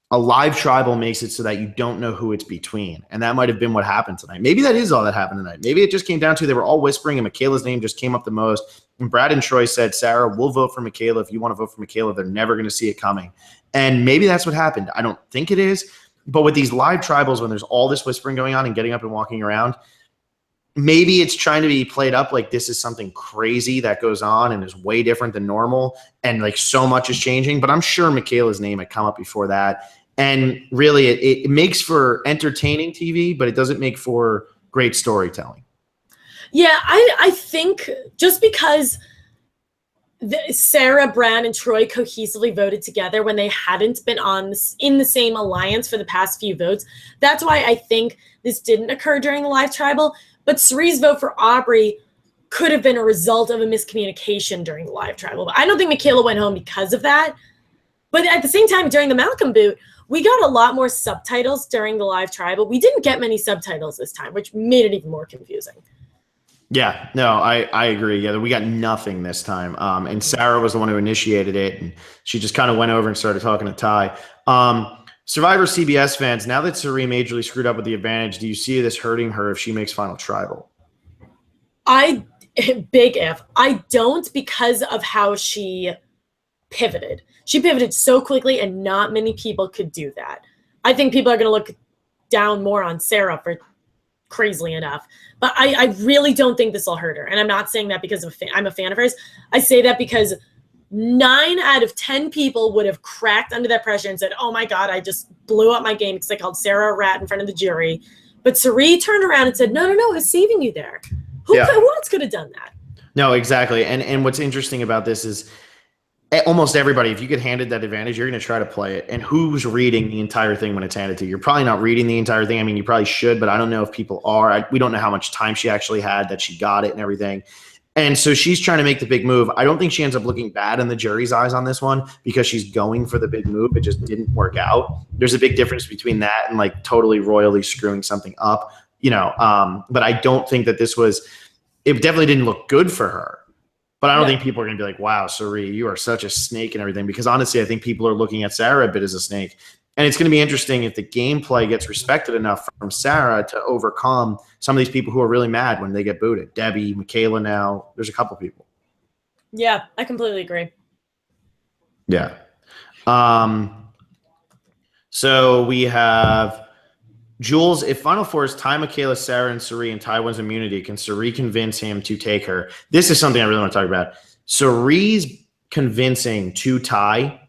A: a live tribal makes it so that you don't know who it's between. And that might have been what happened tonight. Maybe that is all that happened tonight. Maybe it just came down to they were all whispering and Michaela's name just came up the most. And Brad and Troy said, Sarah, we'll vote for Michaela. If you want to vote for Michaela, they're never going to see it coming. And maybe that's what happened. I don't think it is. But with these live tribals, when there's all this whispering going on and getting up and walking around, maybe it's trying to be played up like this is something crazy that goes on and is way different than normal. And like so much is changing. But I'm sure Michaela's name had come up before that. And really, it makes for entertaining TV, but it doesn't make for great storytelling.
B: Yeah, I think just because Sarah, Brad, and Troy cohesively voted together when they hadn't been in the same alliance for the past few votes, that's why I think this didn't occur during the live tribal. But Sari's vote for Aubrey could have been a result of a miscommunication during the live tribal. But I don't think Michaela went home because of that. But at the same time, during the Malcolm boot, we got a lot more subtitles during the live tribal. We didn't get many subtitles this time, which made it even more confusing.
A: Yeah, no, I agree. Yeah, we got nothing this time. And Sarah was the one who initiated it, and she just kind of went over and started talking to Ty. Survivor CBS fans, now that Cirie majorly screwed up with the advantage, do you see this hurting her if she makes Final Tribal?
B: Big if. I don't, because of how she pivoted. She pivoted so quickly, and not many people could do that. I think people are going to look down more on Sarah for crazily enough. But I really don't think this will hurt her. And I'm not saying that because I'm a fan of hers. I say that because 9 out of 10 people would have cracked under that pressure and said, oh my God, I just blew up my game because I called Sarah a rat in front of the jury. But Cirie turned around and said, no, I was saving you there. Who else could have done that?
A: No, exactly. And what's interesting about this is almost everybody, if you get handed that advantage, you're going to try to play it. And who's reading the entire thing when it's handed to you? You're probably not reading the entire thing. I mean, you probably should, but I don't know if people are. We don't know how much time she actually had that she got it and everything. And so she's trying to make the big move. I don't think she ends up looking bad in the jury's eyes on this one because she's going for the big move. It just didn't work out. There's a big difference between that and like totally royally screwing something up, but I don't think that it definitely didn't look good for her. But I don't think people are going to be like, wow, Cirie, you are such a snake and everything. Because honestly, I think people are looking at Sarah a bit as a snake. And it's going to be interesting if the gameplay gets respected enough from Sarah to overcome some of these people who are really mad when they get booted. Debbie, Michaela now. There's a couple people.
B: Yeah, I completely agree.
A: Yeah. So we have Jules. If Final Four is Ty, Michaela, Sarah, and Cirie, and Ty wins immunity, can Cirie convince him to take her? This is something I really want to talk about. Cirie's convincing to Ty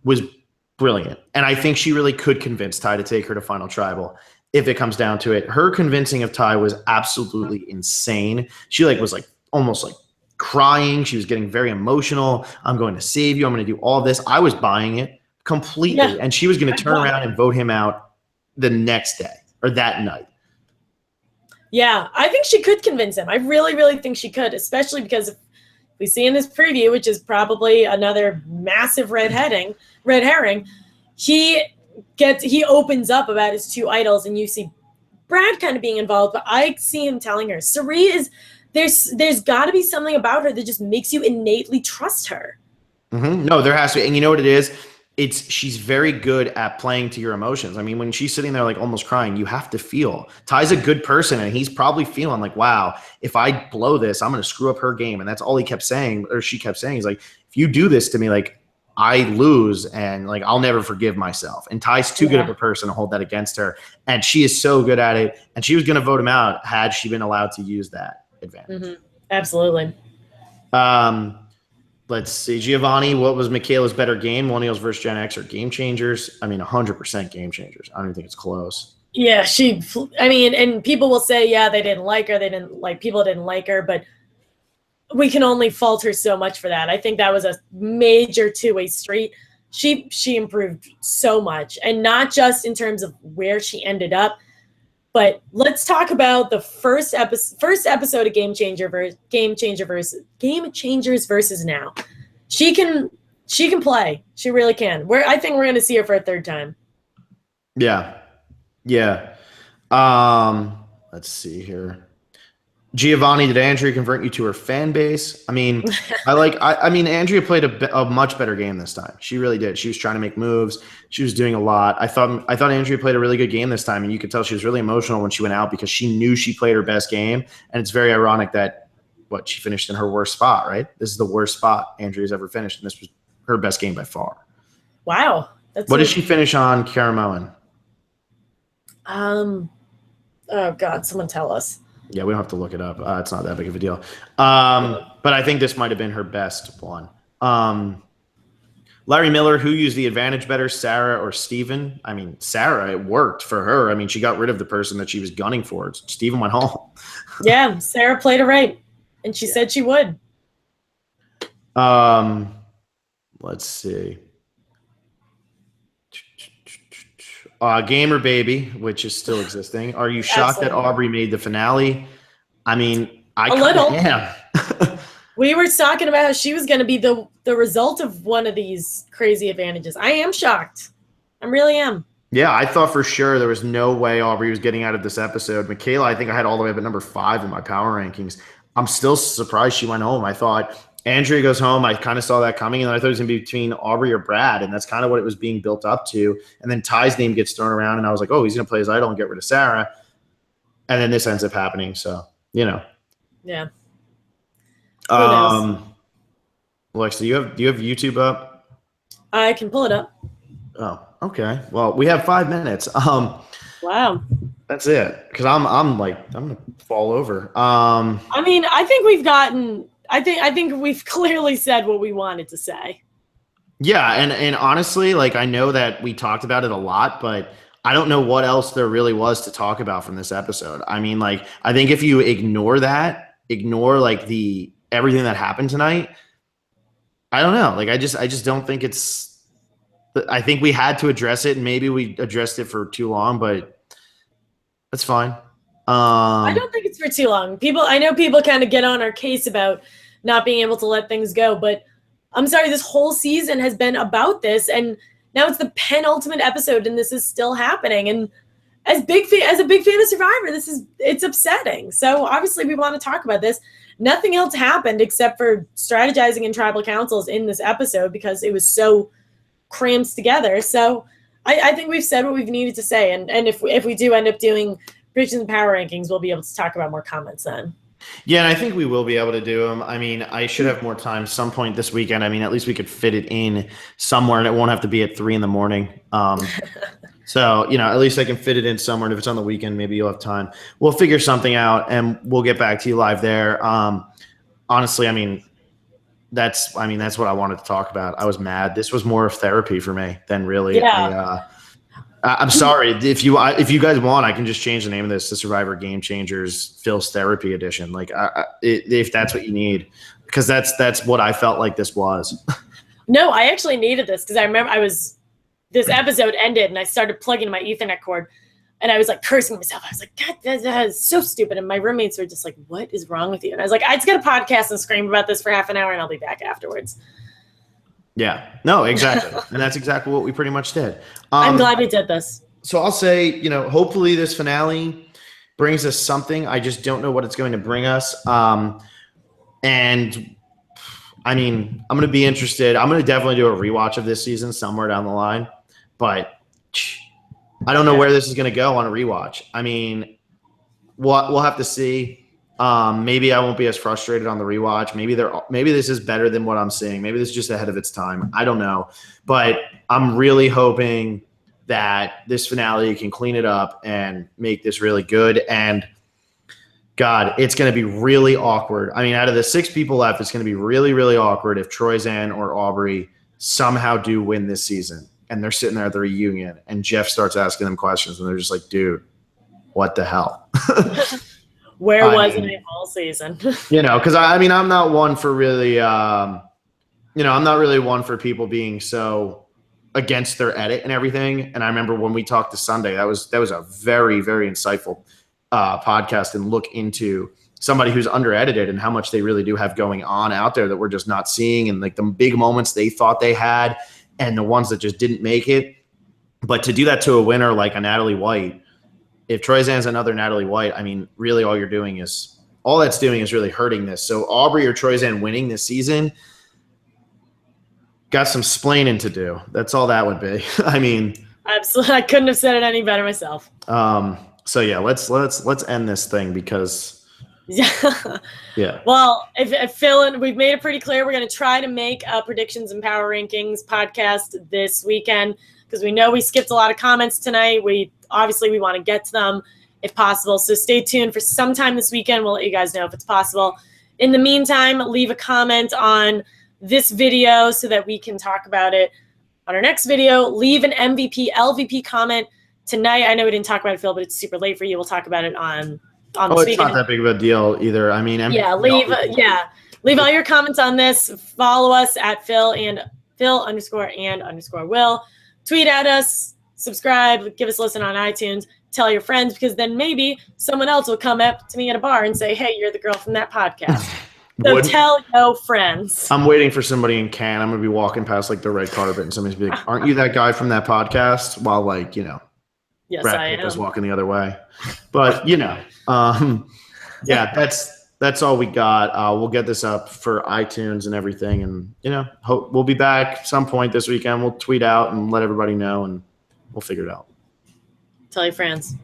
A: was brilliant. And I think she really could convince Ty to take her to Final Tribal if it comes down to it. Her convincing of Ty was absolutely insane. She was almost crying. She was getting very emotional. I'm going to save you. I'm going to do all this. I was buying it completely. Yeah. And she was going to turn around and vote him out the next day or that night.
B: Yeah, I think she could convince him. I really, really think she could, especially because we see in this preview, which is probably another massive red herring, he opens up about his 2 idols, and you see Brad kind of being involved, but I see him telling her, Cirie there's got to be something about her that just makes you innately trust her.
A: Mm-hmm. No, there has to be. And you know what it is? She's very good at playing to your emotions. I mean, when she's sitting there almost crying, you have to feel. Ty's a good person, and he's probably feeling like, wow, if I blow this, I'm going to screw up her game. And that's all he kept saying, or she kept saying. He's like, if you do this to me, I lose, and I'll never forgive myself. And Ty's too good of a person to hold that against her. And she is so good at it. And she was going to vote him out had she been allowed to use that advantage.
B: Mm-hmm. Absolutely.
A: Let's see. Giovanni, what was Michaela's better game? Millennials versus Gen X or Game Changers? I mean, 100% Game Changers. I don't even think it's close.
B: Yeah, and people will say, yeah, they didn't like her. People didn't like her, but we can only fault her so much for that. I think that was a major 2-way street. She improved so much, and not just in terms of where she ended up, but let's talk about the first episode of Game Changers versus now. She can play. She really can. I think we're going to see her for a 3rd time.
A: Yeah. Let's see here. Giovanni, did Andrea convert you to her fan base? I mean, Andrea played a much better game this time. She really did. She was trying to make moves. She was doing a lot. I thought Andrea played a really good game this time, and you could tell she was really emotional when she went out because she knew she played her best game. And it's very ironic that she finished in her worst spot, right? This is the worst spot Andrea's ever finished, and this was her best game by far.
B: Wow.
A: What did she finish on, Caramoan?
B: Oh God, someone tell us.
A: Yeah, we don't have to look it up. It's not that big of a deal. But I think this might have been her best one. Larry Miller, who used the advantage better, Sarah or Steven? I mean, Sarah, it worked for her. I mean, she got rid of the person that she was gunning for. Steven went home.
B: Yeah, Sarah played it right, and she said she would.
A: Let's see. Gamer Baby, which is still existing. Are you shocked that Aubrey made the finale? I mean, I kind of am.
B: We were talking about how she was going to be the result of one of these crazy advantages. I am shocked. I really am.
A: Yeah, I thought for sure there was no way Aubrey was getting out of this episode. Michaela, I think I had all the way up at number 5 in my power rankings. I'm still surprised she went home. I thought Andrea goes home. I kind of saw that coming, and I thought it was going to be between Aubrey or Brad, and that's kind of what it was being built up to. And then Ty's name gets thrown around, and I was like, oh, he's going to play his idol and get rid of Sarah. And then this ends up happening. So,
B: Yeah.
A: Alexa, do you have YouTube up?
B: I can pull it up.
A: Oh, okay. Well, we have 5 minutes.
B: Wow.
A: That's it. Because I'm gonna fall over.
B: I mean, I think we've clearly said what we wanted to say.
A: Yeah, and honestly, like I know that we talked about it a lot, but I don't know what else there really was to talk about from this episode. I mean, like I think if you ignore like the everything that happened tonight, I don't know. Like I just don't think it's. I think we had to address it, and maybe we addressed it for too long, but that's fine.
B: I don't think it's for too long. I know people kind of get on our case about not being able to let things go, but I'm sorry, this whole season has been about this, and now it's the penultimate episode, and this is still happening. And as a big fan of Survivor, it's upsetting. So obviously we want to talk about this. Nothing else happened except for strategizing in tribal councils in this episode because it was so crammed together. So I think we've said what we've needed to say, and if we do end up doing predictions and power rankings, we'll be able to talk about more comments then.
A: Yeah, and I think we will be able to do them. I mean, I should have more time some point this weekend. I mean, at least we could fit it in somewhere, and it won't have to be at 3 a.m. So, at least I can fit it in somewhere. And if it's on the weekend, maybe you'll have time. We'll figure something out, and we'll get back to you live there. Honestly, that's what I wanted to talk about. I was mad. This was more of therapy for me than really.
B: Yeah.
A: I'm sorry. If you guys want, I can just change the name of this to Survivor Game Changers Phil's Therapy Edition. Like, if that's what you need, because that's what I felt like this was.
B: No, I actually needed this because I remember this episode ended and I started plugging my Ethernet cord, and I was like cursing myself. I was like, God, that is so stupid. And my roommates were just like, what is wrong with you? And I was like, I just got a podcast and scream about this for half an hour, and I'll be back afterwards.
A: Yeah, no, exactly. And that's exactly what we pretty much did.
B: I'm glad we did this.
A: So I'll say, hopefully this finale brings us something. I just don't know what it's going to bring us. And I mean, I'm going to be interested. I'm going to definitely do a rewatch of this season somewhere down the line, but I don't know where this is going to go on a rewatch. I mean, we'll have to see. Maybe I won't be as frustrated on the rewatch. Maybe this is better than what I'm seeing. Maybe this is just ahead of its time. I don't know, but I'm really hoping that this finale can clean it up and make this really good. And God, it's going to be really awkward. I mean, out of the 6 people left, it's going to be really, really awkward if Troyzan or Aubrey somehow do win this season, and they're sitting there at the reunion, and Jeff starts asking them questions, and they're just like, dude, what the hell?
B: Where wasn't it all season?
A: Because I'm not one for really, I'm not really one for people being so against their edit and everything. And I remember when we talked to Sunday, that was a very, very insightful podcast and look into somebody who's under edited and how much they really do have going on out there that we're just not seeing, and like the big moments they thought they had and the ones that just didn't make it. But to do that to a winner like a Natalie White, if Troyzan's another Natalie White, I mean, really all that's doing is really hurting this. So Aubrey or Troyzan winning this season got some splaining to do. That's all that would be. I mean,
B: absolutely, I couldn't have said it any better myself.
A: So yeah, let's end this thing because yeah.
B: Well, if Phil, and we've made it pretty clear, we're going to try to make a predictions and power rankings podcast this weekend because we know we skipped a lot of comments tonight. We want to get to them if possible. So stay tuned for sometime this weekend. We'll let you guys know if it's possible. In the meantime, leave a comment on this video so that we can talk about it on our next video. Leave an MVP, LVP comment tonight. I know we didn't talk about it, Phil, but it's super late for you. We'll talk about it on this weekend.
A: It's not that big of a deal either. I mean,
B: leave all your comments on this. Follow us at Phil_and_Will. Tweet at us. Subscribe, give us a listen on iTunes, tell your friends, because then maybe someone else will come up to me at a bar and say, hey, you're the girl from that podcast. So tell your friends.
A: I'm waiting for somebody in Cannes. I'm going to be walking past like the red carpet and somebody's be like, aren't you that guy from that podcast? While
B: yes,
A: Brad
B: I
A: Pitt
B: am.
A: was walking the other way. But, yeah, that's all we got. We'll get this up for iTunes and everything, and hope we'll be back some point this weekend. We'll tweet out and let everybody know, and we'll figure it out.
B: Tell your friends.